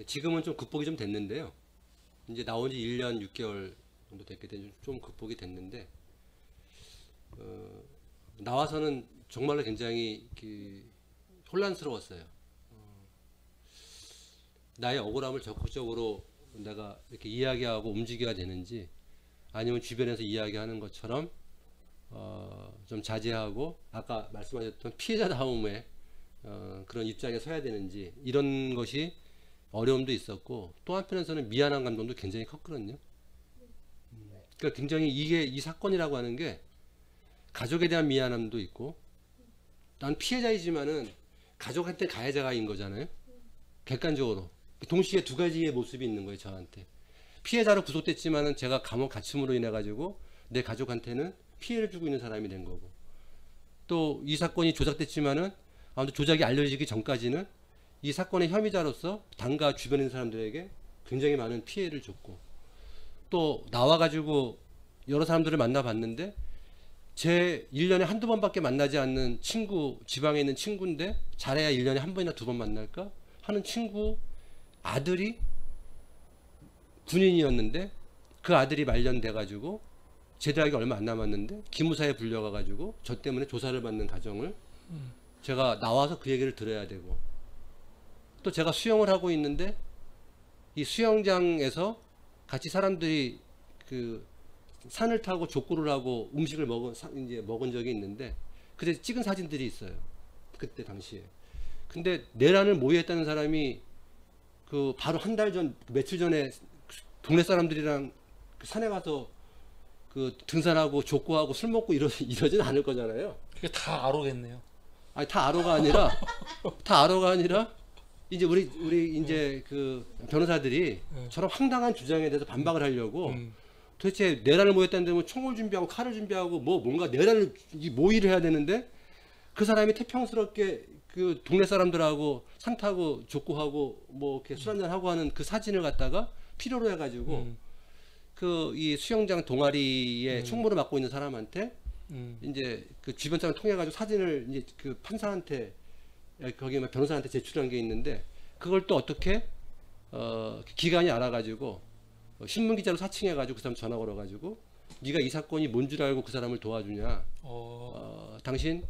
지금은 좀 극복이 좀 됐는데요. 이제 나온 지 1년 6개월 정도 됐기 때문에 좀 극복이 됐는데, 나와서는 정말로 굉장히 혼란스러웠어요. 나의 억울함을 적극적으로 내가 이렇게 이야기하고 움직여야 되는지, 아니면 주변에서 이야기하는 것처럼 좀 자제하고 아까 말씀하셨던 피해자다움의 그런 입장에 서야 되는지, 이런 것이 어려움도 있었고, 또 한편에서는 미안한 감정도 굉장히 컸거든요. 그러니까 굉장히 이 사건이라고 하는 게 가족에 대한 미안함도 있고, 난 피해자이지만은 가족한테 가해자가인 거잖아요. 객관적으로 동시에 두 가지의 모습이 있는 거예요. 저한테 피해자로 구속됐지만은 제가 감옥 갇힘으로 인해 가지고 내 가족한테는 피해를 주고 있는 사람이 된 거고, 또 이 사건이 조작됐지만은 아무튼 조작이 알려지기 전까지는 이 사건의 혐의자로서 당과 주변에 있는 사람들에게 굉장히 많은 피해를 줬고, 또 나와가지고 여러 사람들을 만나봤는데 제 1년에 한두 번밖에 만나지 않는 친구, 지방에 있는 친구인데 잘해야 1년에 한 번이나 두 번 만날까 하는 친구 아들이 군인이었는데, 그 아들이 말년돼가지고 제대하기 얼마 안 남았는데 기무사에 불려가가지고 저 때문에 조사를 받는 과정을 제가 나와서 그 얘기를 들어야 되고, 또 제가 수영을 하고 있는데 이 수영장에서 같이 사람들이 그 산을 타고 족구를 하고 음식을 먹은 적이 있는데, 그때 찍은 사진들이 있어요. 그때 당시에. 근데 내란을 모의했다는 사람이 그 바로 한 달 전, 며칠 전에 동네 사람들이랑 그 산에 가서 그 등산하고 족구하고 술 먹고 이러진 않을 거잖아요. 그게 다 아로겠네요. 아니, 다 아로가 아니라 이제 우리 이제 그 변호사들이 저런 황당한 주장에 대해서 반박을 하려고 도대체 내란을 모였다는 데면 총을 준비하고 칼을 준비하고 뭔가 내란을 모의를 해야 되는데, 그 사람이 태평스럽게 그 동네 사람들하고 산 타고 족구하고 뭐 이렇게 술 한잔 하고 하는 그 사진을 갖다가 필요로 해가지고 그 이 수영장 동아리에 총무를 맡고 있는 사람한테 이제 그 주변 사람 통해가지고 사진을 이제 그 판사한테, 거기 변호사한테 제출한 게 있는데, 그걸 또 어떻게 기관이 알아가지고 신문 기자로 사칭해가지고 그 사람 전화 걸어가지고 네가 이 사건이 뭔 줄 알고 그 사람을 도와주냐, 당신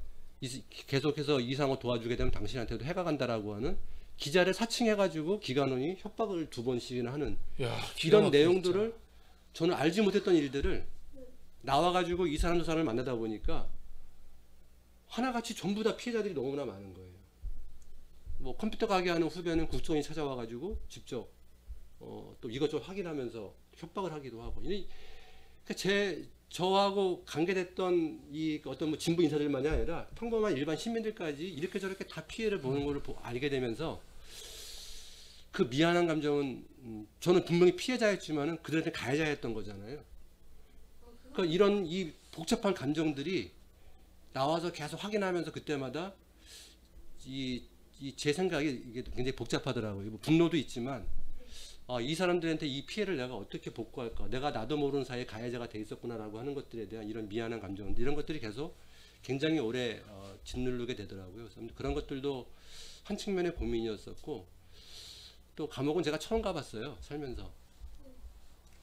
계속해서 이상호 도와주게 되면 당신한테도 해가 간다라고 하는 기자를 사칭해가지고 기관원이 협박을 2번씩이나 하는, 이런 내용들을 진짜. 저는 알지 못했던 일들을 나와가지고 이 사람 저 사람을 만나다 보니까 하나같이 전부 다 피해자들이 너무나 많은 거예요. 뭐 컴퓨터 가게 하는 후배는 국정원이 찾아와가지고 직접 또 이것저것 확인하면서 협박을 하기도 하고, 저하고 관계됐던 이 어떤 뭐 진보 인사들만이 아니라 평범한 일반 시민들까지 이렇게 저렇게 다 피해를 보는 걸 알게 되면서 그 미안한 감정은 저는 분명히 피해자였지만은 그들한테 가해자였던 거잖아요. 그러니까 이런 이 복잡한 감정들이 나와서 계속 확인하면서 그때마다 제 생각이 이게 굉장히 복잡하더라고요. 분노도 있지만 이 사람들한테 이 피해를 내가 어떻게 복구할까, 내가 나도 모르는 사이에 가해자가 돼 있었구나라고 하는 것들에 대한 이런 미안한 감정, 이런 것들이 계속 굉장히 오래 짓누르게 되더라고요. 그래서 그런 것들도 한 측면의 고민이었었고, 또 감옥은 제가 처음 가봤어요. 살면서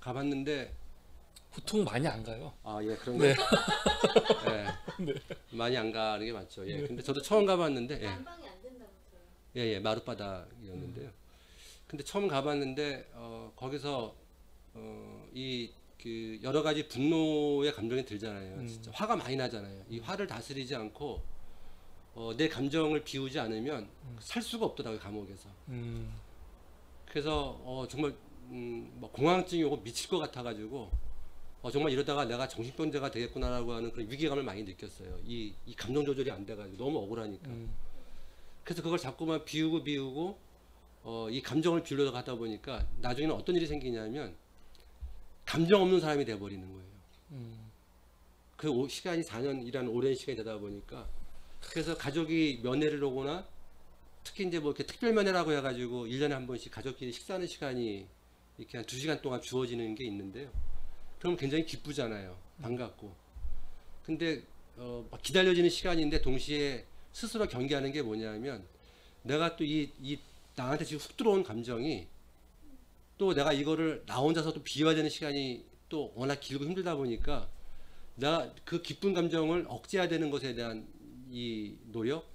가봤는데 보통 많이 안 가요. 예, 그런가요? 네. 네. 많이 안 가는 게 맞죠. 예. 근데 저도 처음 가봤는데, 난방이 안 된다면서요? 예, 마룻바닥이었는데요. 근데 처음 가봤는데 거기서 그 여러 가지 분노의 감정이 들잖아요. 진짜 화가 많이 나잖아요. 이 화를 다스리지 않고 내 감정을 비우지 않으면 살 수가 없더라고요, 감옥에서. 그래서 정말 뭐 공황증이 오고 미칠 것 같아가지고 정말 이러다가 내가 정신병자가 되겠구나라고 하는 그런 위기감을 많이 느꼈어요. 이 감정 조절이 안 돼가지고 너무 억울하니까. 그래서 그걸 자꾸만 비우고 이 감정을 비우려다 가다 보니까 나중에는 어떤 일이 생기냐면 감정 없는 사람이 돼버리는 거예요. 그 시간이 4년이라는 오랜 시간이 되다 보니까, 그래서 가족이 면회를 오거나 특히 이제 뭐 이렇게 특별 면회라고 해가지고 1년에 한 번씩 가족끼리 식사하는 시간이 이렇게 한 2시간 동안 주어지는 게 있는데요. 그럼 굉장히 기쁘잖아요. 반갑고. 근데 막 기다려지는 시간인데 동시에 스스로 경계하는 게 뭐냐면, 내가 또 나한테 지금 훅 들어온 감정이 또 내가 이거를 나 혼자서 또 비워야 되는 시간이 또 워낙 길고 힘들다 보니까 내가 그 기쁜 감정을 억제해야 되는 것에 대한 이 노력,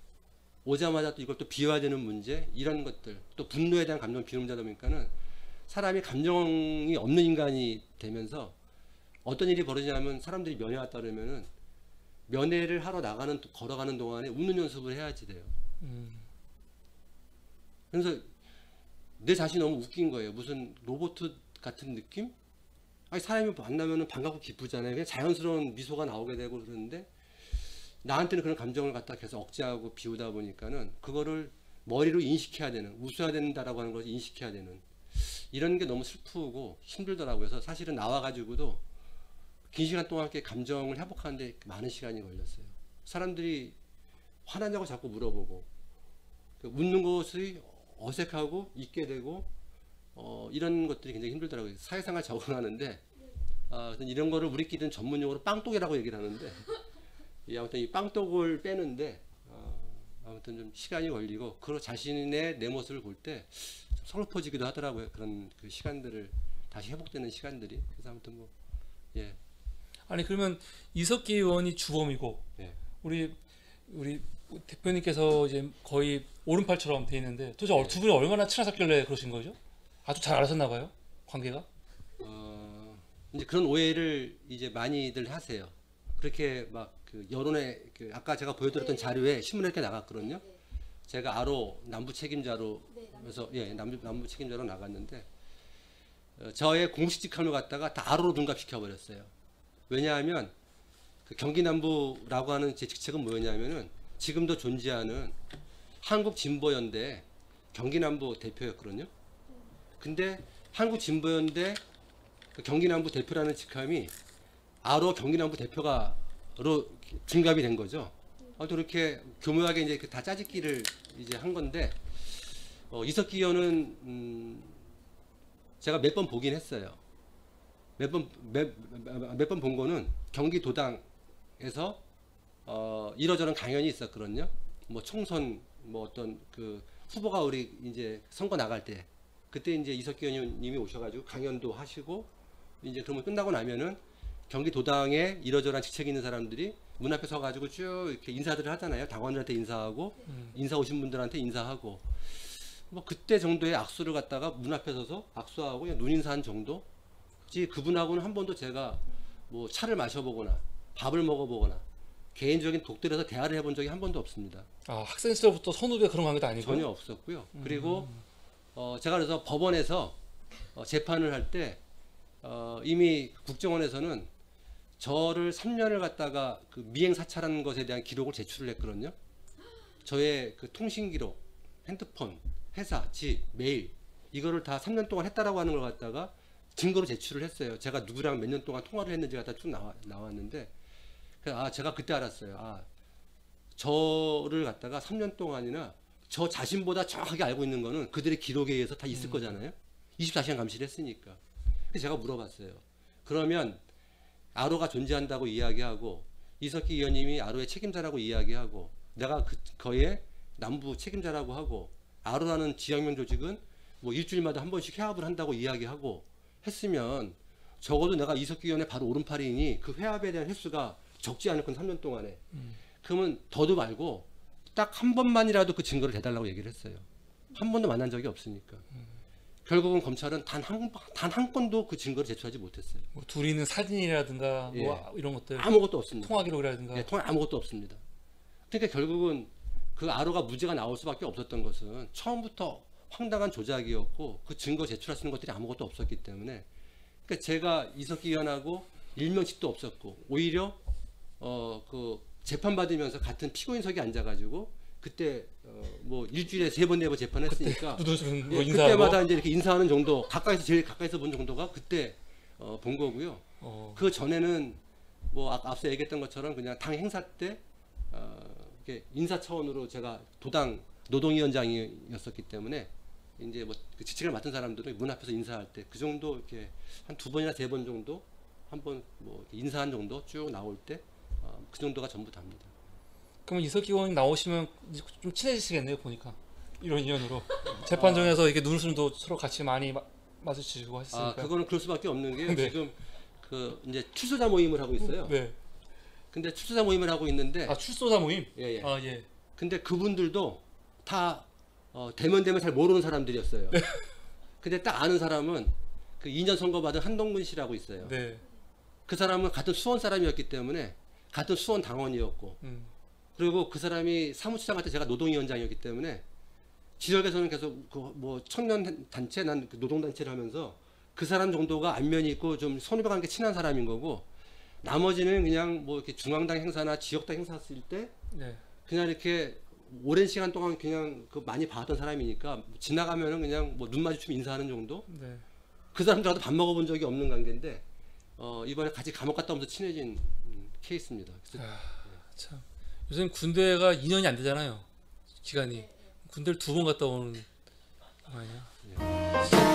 오자마자 또 이걸 또 비워야 되는 문제, 이런 것들, 또 분노에 대한 감정을 비우는 다 보니까는 사람이 감정이 없는 인간이 되면서 어떤 일이 벌어지냐면 사람들이 면회 왔다 그러면은 면회를 하러 걸어가는 동안에 웃는 연습을 해야지 돼요. 그래서 내 자신이 너무 웃긴 거예요. 무슨 로봇 같은 느낌? 아니, 사람이 만나면은 반갑고 기쁘잖아요. 그냥 자연스러운 미소가 나오게 되고 그러는데 나한테는 그런 감정을 갖다 계속 억제하고 비우다 보니까는 그거를 머리로 인식해야 되는, 웃어야 된다라고 하는 것을 인식해야 되는, 이런 게 너무 슬프고 힘들더라고요. 그래서 사실은 나와가지고도 긴 시간 동안 이렇게 감정을 회복하는데 많은 시간이 걸렸어요. 사람들이 화나냐고 자꾸 물어보고, 웃는 것이 어색하고 잊게 되고, 이런 것들이 굉장히 힘들더라고요. 사회생활 적응하는데, 이런 거를 우리끼리는 전문용어로 빵떡이라고 얘기를 하는데, 아무튼 이 빵떡을 빼는데, 아무튼 좀 시간이 걸리고, 그 자신의 내 모습을 볼 때 서글퍼지기도 하더라고요. 그런 그 시간들을, 다시 회복되는 시간들이. 그래서 아무튼 뭐, 예. 아니 그러면 이석기 의원이 주범이고 예. 우리 대표님께서 이제 거의 오른팔처럼 돼 있는데 도대체 두 분이 얼마나 친하셨길래 그러신 거죠? 아주 잘 알았었나 봐요, 관계가? 이제 그런 오해를 이제 많이들 하세요. 그렇게 막 그 여론에 아까 제가 보여드렸던 자료에 신문에 이렇게 나갔거든요. 제가 아로 남부 책임자로 그래서 남부 책임자로 나갔는데 저의 공식 직함을 갖다가 다 아로로 둔갑시켜 버렸어요. 왜냐하면 그 경기 남부라고 하는 제 직책은 뭐였냐면은 지금도 존재하는 한국 진보연대 경기 남부 대표였거든요. 근데 한국 진보연대 그 경기 남부 대표라는 직함이 아로 경기 남부 대표가로 둔갑이 된 거죠. 또 이렇게 교묘하게 이제 다 짜집기를 이제 한 건데 이석기 의원은 제가 몇 번 보긴 했어요. 몇 번 본 거는 경기도당에서 이러저런 강연이 있었거든요. 뭐 총선 뭐 어떤 그 후보가 우리 이제 선거 나갈 때 그때 이제 이석기 의원님이 오셔가지고 강연도 하시고 이제 그러면 끝나고 나면은 경기도당에 이러저러한 직책 있는 사람들이 문 앞에 서가지고 쭉 이렇게 인사들을 하잖아요. 당원들한테 인사하고 인사 오신 분들한테 인사하고 뭐 그때 정도의 악수를 갖다가 문 앞에 서서 악수하고 그냥 눈인사한 정도. 그분하고는 한 번도 제가 뭐 차를 마셔보거나 밥을 먹어보거나 개인적인 독들에서 대화를 해본 적이 한 번도 없습니다. 학생 시절부터 선후배 그런 관계도 아니고 전혀 없었고요. 그리고 제가 그래서 법원에서 재판을 할 때 이미 국정원에서는 저를 3년을 갖다가 그 미행 사찰한 것에 대한 기록을 제출을 했거든요. 저의 그 통신 기록, 핸드폰, 회사, 집, 메일 이거를 다 3년 동안 했다라고 하는 걸 갖다가 증거로 제출을 했어요. 제가 누구랑 몇 년 동안 통화를 했는지가 다 쭉 나왔는데, 제가 그때 알았어요. 저를 갖다가 3년 동안이나 저 자신보다 정확하게 알고 있는 거는 그들의 기록에 의해서 다 있을 거잖아요. 24시간 감시를 했으니까. 그래서 제가 물어봤어요. 그러면 아로가 존재한다고 이야기하고 이석기 의원님이 아로의 책임자라고 이야기하고 내가 거의 남부 책임자라고 하고 아로라는 지역명 조직은 뭐 일주일마다 한 번씩 회합을 한다고 이야기하고 했으면 적어도 내가 이석기 의원의 바로 오른팔이니 그 회합에 대한 횟수가 적지 않을 건 3년 동안에. 그러면 더도 말고 딱 한 번만이라도 그 증거를 대달라고 얘기를 했어요. 한 번도 만난 적이 없으니까. 결국은 검찰은 단 한 건도 그 증거를 제출하지 못했어요. 뭐 둘이 있는 사진이라든가 뭐 이런 것들 아무것도 없습니다. 통화 기록이라든가 통화 아무것도 없습니다. 그러니까 결국은 그 아로가 무죄가 나올 수밖에 없었던 것은 처음부터 황당한 조작이었고 그 증거 제출할 수 있는 것들이 아무것도 없었기 때문에 그러니까 제가 이석기 의원하고 일면식도 없었고 오히려 그 재판 받으면서 같은 피고인석에 앉아가지고 그때 뭐 일주일에 3번 4번 재판했으니까 그때마다 이제 이렇게 인사하는 정도 제일 가까이서 본 정도가 그때 본 거고요. 그 전에는 뭐 앞서 얘기했던 것처럼 그냥 당 행사 때 이렇게 인사 차원으로 제가 도당 노동위원장이었었기 때문에 이제 뭐 그 지책을 맡은 사람들은 문 앞에서 인사할 때 그 정도 이렇게 한 2번이나 3번 정도 한번 뭐 인사한 정도 쭉 나올 때 그 정도가 전부 답니다. 그러면 이석기 의원이 나오시면 좀 친해지시겠네요, 보니까 이런 인연으로 재판정에서 이렇게 눈웃음도 서로 같이 많이 마주치고 아 하셨으니까. 그거는 그럴 수밖에 없는 게 네. 지금 그 이제 출소자 모임을 하고 있어요. 네. 근데 출소자 모임을 하고 있는데 아 출소자 모임. 예, 예. 아 예. 근데 그분들도 다 대면 잘 모르는 사람들이었어요. 근데 딱 아는 사람은 그 2년 선거 받은 한동근 씨라고 있어요. 네. 그 사람은 같은 수원 사람이었기 때문에 같은 수원 당원이었고 그리고 그 사람이 사무처장 할 때 제가 노동위원장이었기 때문에 지역에서는 계속 그 뭐 청년 단체 난 그 노동 단체를 하면서 그 사람 정도가 안면이 있고 좀 선후배 관계 친한 사람인 거고 나머지는 그냥 뭐 이렇게 중앙당 행사나 지역당 행사 했을 때 네. 그냥 이렇게 오랜 시간 동안 그냥 그 많이 봐왔던 사람이니까 지나가면은 그냥 뭐 눈 마주치면 인사하는 정도 네. 그 사람들하고 밥 먹어본 적이 없는 관계인데 이번에 같이 감옥 갔다 오면서 친해진 케이스입니다. 그래서 참 요즘 군대가 2년이 안 되잖아요. 기간이. 군대를 2번 갔다 오는 거 아니야?